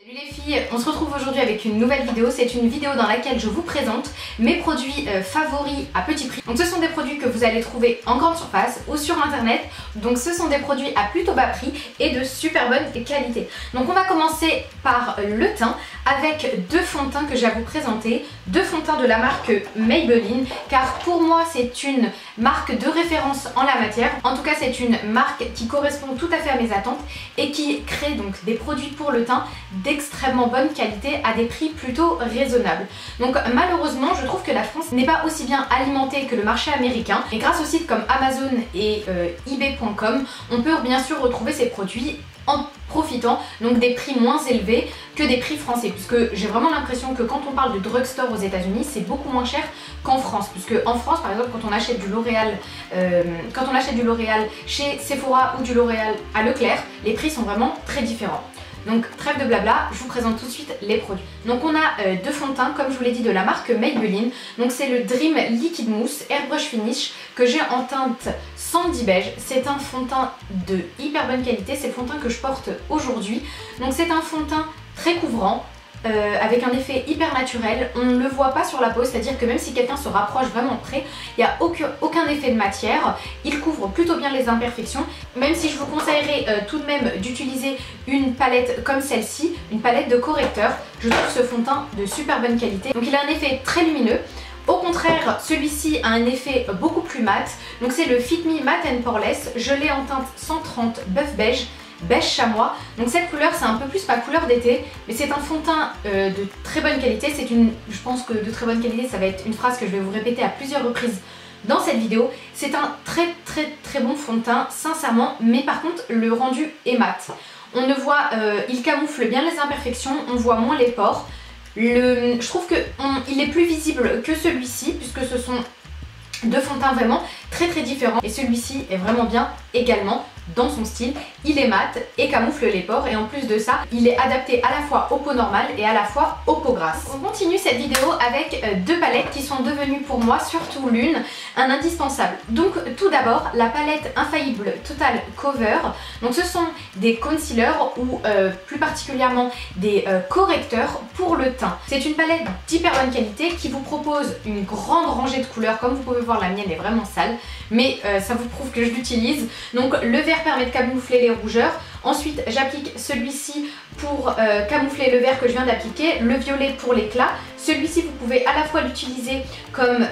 Salut les filles, on se retrouve aujourd'hui avec une nouvelle vidéo. C'est une vidéo dans laquelle je vous présente mes produits favoris à petit prix. Donc ce sont des produits que vous allez trouver en grande surface ou sur internet. Donc ce sont des produits à plutôt bas prix et de super bonne qualité. Donc on va commencer par le teint avec deux fonds de teint que j'ai à vous présenter. Deux fonds de teint de la marque Maybelline, car pour moi c'est une marque de référence en la matière. En tout cas c'est une marque qui correspond tout à fait à mes attentes et qui crée donc des produits pour le teint d'extrêmement bonne qualité à des prix plutôt raisonnables. Donc malheureusement je trouve que la France n'est pas aussi bien alimentée que le marché américain, et grâce aux sites comme Amazon et eBay.com on peut bien sûr retrouver ces produits en profitant donc des prix moins élevés que des prix français, puisque j'ai vraiment l'impression que quand on parle de drugstore aux États-Unis c'est beaucoup moins cher qu'en France, puisque en France par exemple quand on achète du L'Oréal chez Sephora ou du L'Oréal à Leclerc, les prix sont vraiment très différents. Donc trêve de blabla, je vous présente tout de suite les produits. Donc on a deux fonds de teint comme je vous l'ai dit de la marque Maybelline. Donc c'est le Dream Liquid Mousse Airbrush Finish que j'ai en teinte Sandy Beige. C'est un fond de teint de hyper bonne qualité, c'est le fond de teint que je porte aujourd'hui. Donc c'est un fond de teint très couvrant, avec un effet hyper naturel. On ne le voit pas sur la peau, c'est-à-dire que même si quelqu'un se rapproche vraiment près, il n'y a aucun effet de matière. Il couvre plutôt bien les imperfections, même si je vous conseillerais tout de même d'utiliser une palette comme celle-ci, une palette de correcteur. Je trouve ce fond de teint de super bonne qualité. Donc il a un effet très lumineux. Au contraire, celui-ci a un effet beaucoup plus mat. Donc c'est le Fit Me Matte and Poreless. Je l'ai en teinte 130 Buff Beige, beige chamois. Donc cette couleur c'est un peu plus ma couleur d'été, mais c'est un fond de teint de très bonne qualité. Je pense que de très bonne qualité ça va être une phrase que je vais vous répéter à plusieurs reprises dans cette vidéo. C'est un très bon fond de teint sincèrement, mais par contre le rendu est mat. On ne voit, il camoufle bien les imperfections, on voit moins les pores. Je trouve qu'il est plus visible que celui-ci, puisque ce sont deux fonds de teint vraiment très différents, et celui-ci est vraiment bien également dans son style. Il est mat et camoufle les pores, et en plus de ça il est adapté à la fois aux peaux normales et à la fois aux peaux grasses. On continue cette vidéo avec deux palettes qui sont devenues pour moi, surtout l'une, un indispensable. Donc tout d'abord la palette Infaillible Total Cover. Donc ce sont des concealers ou plus particulièrement des correcteurs pour le teint. C'est une palette d'hyper bonne qualité qui vous propose une grande rangée de couleurs. Comme vous pouvez voir, la mienne est vraiment sale, mais ça vous prouve que je l'utilise. Donc le vert permet de camoufler les rougeurs. Ensuite j'applique celui-ci pour camoufler le vert que je viens d'appliquer, le violet pour l'éclat. Celui-ci vous pouvez à la fois l'utiliser comme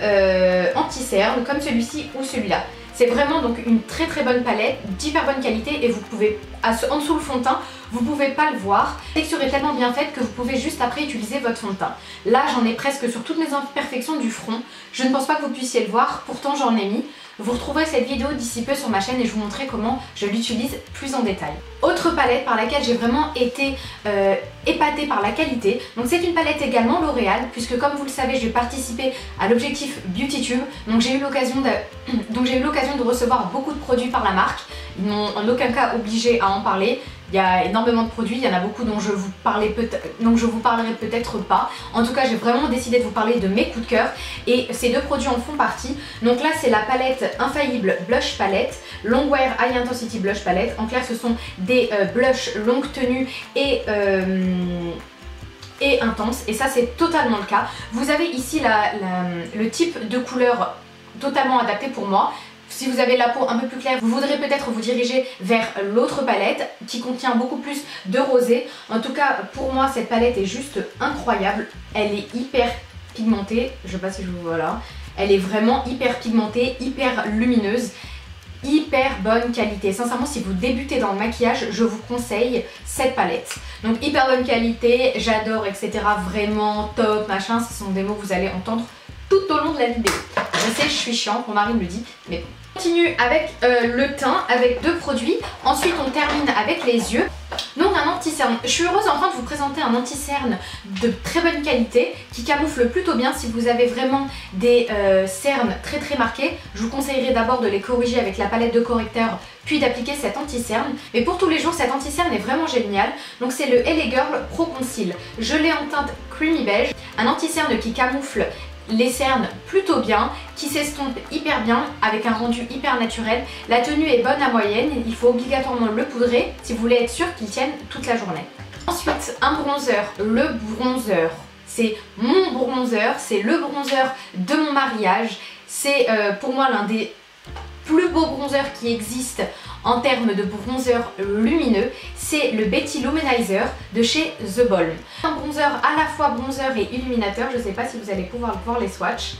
anti-cerne, comme celui-ci ou celui-là. C'est vraiment donc une très bonne palette d'hyper bonne qualité, et vous pouvez, en dessous le fond de teint, vous pouvez pas le voir. La texture est tellement bien faite que vous pouvez juste après utiliser votre fond de teint. Là j'en ai presque sur toutes mes imperfections du front. Je ne pense pas que vous puissiez le voir, pourtant j'en ai mis. Vous retrouverez cette vidéo d'ici peu sur ma chaîne et je vous montrerai comment je l'utilise plus en détail. Autre palette par laquelle j'ai vraiment été épatée par la qualité. Donc c'est une palette également L'Oréal, puisque comme vous le savez je vais participer à l'objectif BeautyTube. Donc j'ai eu l'occasion de recevoir beaucoup de produits par la marque. Ils m'ont en aucun cas obligé à en parler. Il y a énormément de produits, il y en a beaucoup dont je vous parlerai peut-être pas. En tout cas j'ai vraiment décidé de vous parler de mes coups de cœur, et ces deux produits en font partie. Donc là c'est la palette Infaillible Blush Palette, Longwear High Intensity Blush Palette. En clair ce sont des blushs longue tenue et intense, et ça c'est totalement le cas. Vous avez ici le type de couleur totalement adapté pour moi. Si vous avez la peau un peu plus claire, vous voudrez peut-être vous diriger vers l'autre palette qui contient beaucoup plus de rosé. En tout cas pour moi cette palette est juste incroyable. Elle est hyper pigmentée, je sais pas si je vous vois là. Elle est vraiment hyper pigmentée, hyper lumineuse, hyper bonne qualité. Sincèrement si vous débutez dans le maquillage, je vous conseille cette palette. Donc hyper bonne qualité, j'adore, etc. Vraiment top, machin, ce sont des mots que vous allez entendre tout au long de la vidéo. Je sais, je suis chiante, mon mari me le dit, mais bon. On continue avec le teint, avec deux produits. Ensuite on termine avec les yeux. Donc un anti-cerne. Je suis heureuse enfin de vous présenter un anti-cerne de très bonne qualité qui camoufle plutôt bien. Si vous avez vraiment des cernes très marquées, je vous conseillerais d'abord de les corriger avec la palette de correcteur, puis d'appliquer cet anti-cerne. Mais pour tous les jours, cet anti-cerne est vraiment génial. Donc c'est le LA Girl Pro Conceal. Je l'ai en teinte creamy beige. Un anti-cerne qui camoufle les cernes plutôt bien, qui s'estompe hyper bien avec un rendu hyper naturel. La tenue est bonne à moyenne, il faut obligatoirement le poudrer si vous voulez être sûr qu'il tienne toute la journée. Ensuite, un bronzer, le bronzer. C'est mon bronzer, c'est le bronzer de mon mariage. C'est pour moi l'un des plus beaux bronzers qui existent en termes de bronzer lumineux. C'est le Betty Luminizer de chez The Balm. Un bronzer à la fois bronzer et illuminateur. Je ne sais pas si vous allez pouvoir voir les swatchs.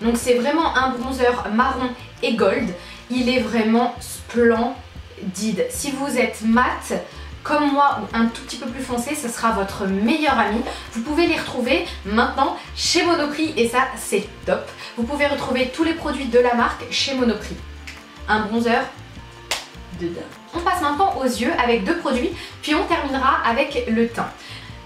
Donc c'est vraiment un bronzer marron et gold. Il est vraiment splendide. Si vous êtes mat comme moi ou un tout petit peu plus foncé, ce sera votre meilleur ami. Vous pouvez les retrouver maintenant chez Monoprix et ça c'est top. Vous pouvez retrouver tous les produits de la marque chez Monoprix. Un bronzer de dingue. On passe maintenant aux yeux avec deux produits, puis on terminera avec le teint.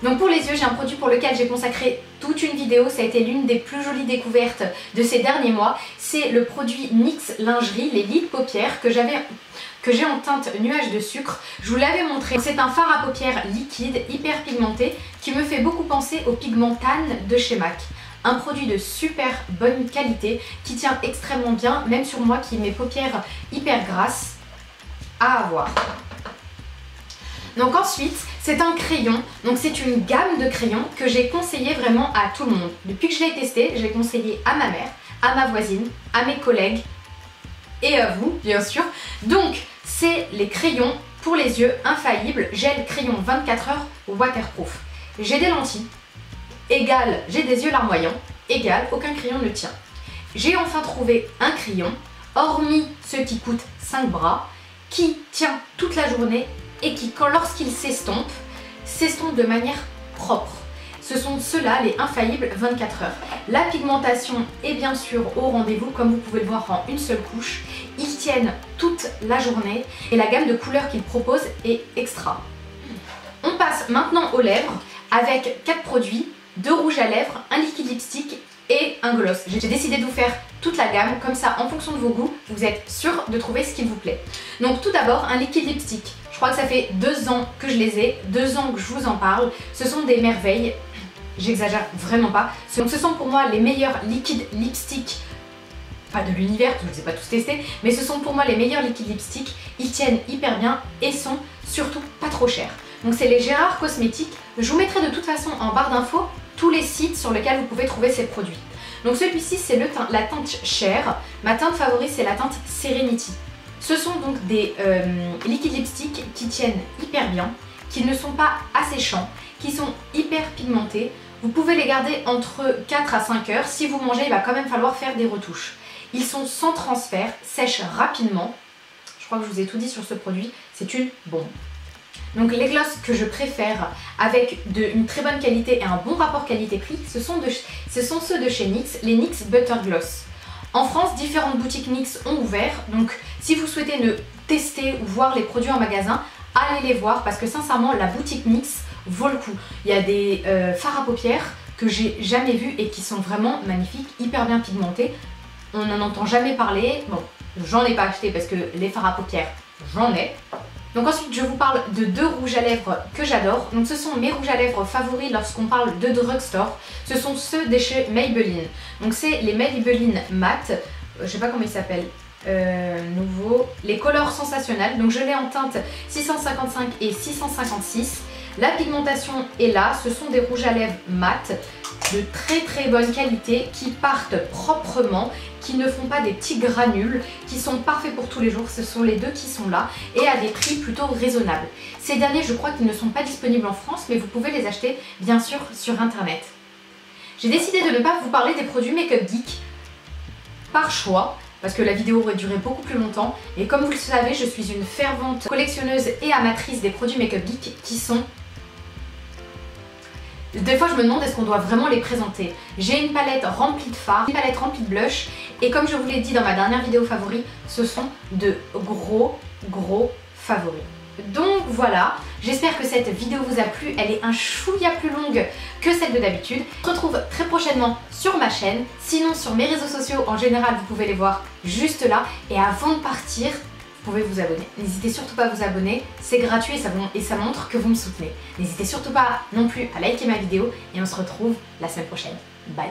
Donc pour les yeux, j'ai un produit pour lequel j'ai consacré toute une vidéo, ça a été l'une des plus jolies découvertes de ces derniers mois. C'est le produit NYX Lingerie, les lits de paupières que j'ai en teinte nuage de sucre. Je vous l'avais montré. C'est un fard à paupières liquide, hyper pigmenté, qui me fait beaucoup penser au pigment Tan de chez MAC. Un produit de super bonne qualité, qui tient extrêmement bien, même sur moi qui ai mes paupières hyper grasses, à avoir. Donc ensuite, c'est un crayon, donc c'est une gamme de crayons que j'ai conseillé vraiment à tout le monde. Depuis que je l'ai testé, je l'ai conseillé à ma mère, à ma voisine, à mes collègues et à vous bien sûr. Donc c'est les crayons pour les yeux infaillibles, gel crayon 24 heures waterproof. J'ai des lentilles, égal j'ai des yeux larmoyants, égal aucun crayon ne tient. J'ai enfin trouvé un crayon, hormis ceux qui coûtent 5 bras, qui tient toute la journée et qui, lorsqu'il s'estompe de manière propre. Ce sont ceux-là, les infaillibles 24 heures. La pigmentation est bien sûr au rendez-vous, comme vous pouvez le voir en une seule couche. Ils tiennent toute la journée et la gamme de couleurs qu'ils proposent est extra. On passe maintenant aux lèvres avec 4 produits, 2 rouges à lèvres, un liquide lipstick et un gloss. J'ai décidé de vous faire toute la gamme, comme ça en fonction de vos goûts, vous êtes sûr de trouver ce qui vous plaît. Donc tout d'abord un liquide lipstick. Je crois que ça fait 2 ans que je les ai, 2 ans que je vous en parle. Ce sont des merveilles, j'exagère vraiment pas. Donc ce sont pour moi les meilleurs liquides lipstick, pas de l'univers, je ne les ai pas tous testés, mais ce sont pour moi les meilleurs liquides lipstick. Ils tiennent hyper bien et sont surtout pas trop chers. Donc c'est les Gérard Cosmétiques. Je vous mettrai de toute façon en barre d'infos tous les sites sur lesquels vous pouvez trouver ces produits. Donc celui-ci c'est la teinte Cher. Ma teinte favorite c'est la teinte Serenity. Ce sont donc des liquides lipstick qui tiennent hyper bien, qui ne sont pas asséchants, qui sont hyper pigmentés. Vous pouvez les garder entre 4 à 5 heures. Si vous mangez, il va quand même falloir faire des retouches. Ils sont sans transfert, sèchent rapidement. Je crois que je vous ai tout dit sur ce produit, c'est une bombe. Donc les glosses que je préfère avec une très bonne qualité et un bon rapport qualité-prix, ce sont ceux de chez NYX, les NYX Butter Gloss. En France, différentes boutiques NYX ont ouvert, donc si vous souhaitez tester ou voir les produits en magasin, allez les voir parce que sincèrement la boutique NYX vaut le coup. Il y a des fards à paupières que j'ai jamais vus et qui sont vraiment magnifiques, hyper bien pigmentés. On n'en entend jamais parler. Bon, j'en ai pas acheté parce que les fards à paupières, j'en ai. Donc ensuite je vous parle de 2 rouges à lèvres que j'adore. Donc ce sont mes rouges à lèvres favoris lorsqu'on parle de drugstore. Ce sont ceux de chez Maybelline. Donc c'est les Maybelline Matte, je sais pas comment ils s'appellent, nouveau, les Colors Sensationnels. Donc je l'ai en teinte 655 et 656. La pigmentation est là, ce sont des rouges à lèvres mat de très bonne qualité qui partent proprement, qui ne font pas des petits granules, qui sont parfaits pour tous les jours. Ce sont les deux qui sont là et à des prix plutôt raisonnables. Ces derniers, je crois qu'ils ne sont pas disponibles en France, mais vous pouvez les acheter bien sûr sur internet. J'ai décidé de ne pas vous parler des produits Make Up Geek par choix, parce que la vidéo aurait duré beaucoup plus longtemps. Et comme vous le savez, je suis une fervente collectionneuse et amatrice des produits Make Up Geek qui sont... Des fois je me demande est-ce qu'on doit vraiment les présenter. J'ai une palette remplie de fards, une palette remplie de blush et comme je vous l'ai dit dans ma dernière vidéo favoris, ce sont de gros favoris. Donc voilà, j'espère que cette vidéo vous a plu, elle est un chouïa plus longue que celle de d'habitude. On se retrouve très prochainement sur ma chaîne, sinon sur mes réseaux sociaux en général vous pouvez les voir juste là. Et avant de partir, vous pouvez vous abonner. N'hésitez surtout pas à vous abonner, c'est gratuit et ça montre que vous me soutenez. N'hésitez surtout pas non plus à liker ma vidéo et on se retrouve la semaine prochaine. Bye!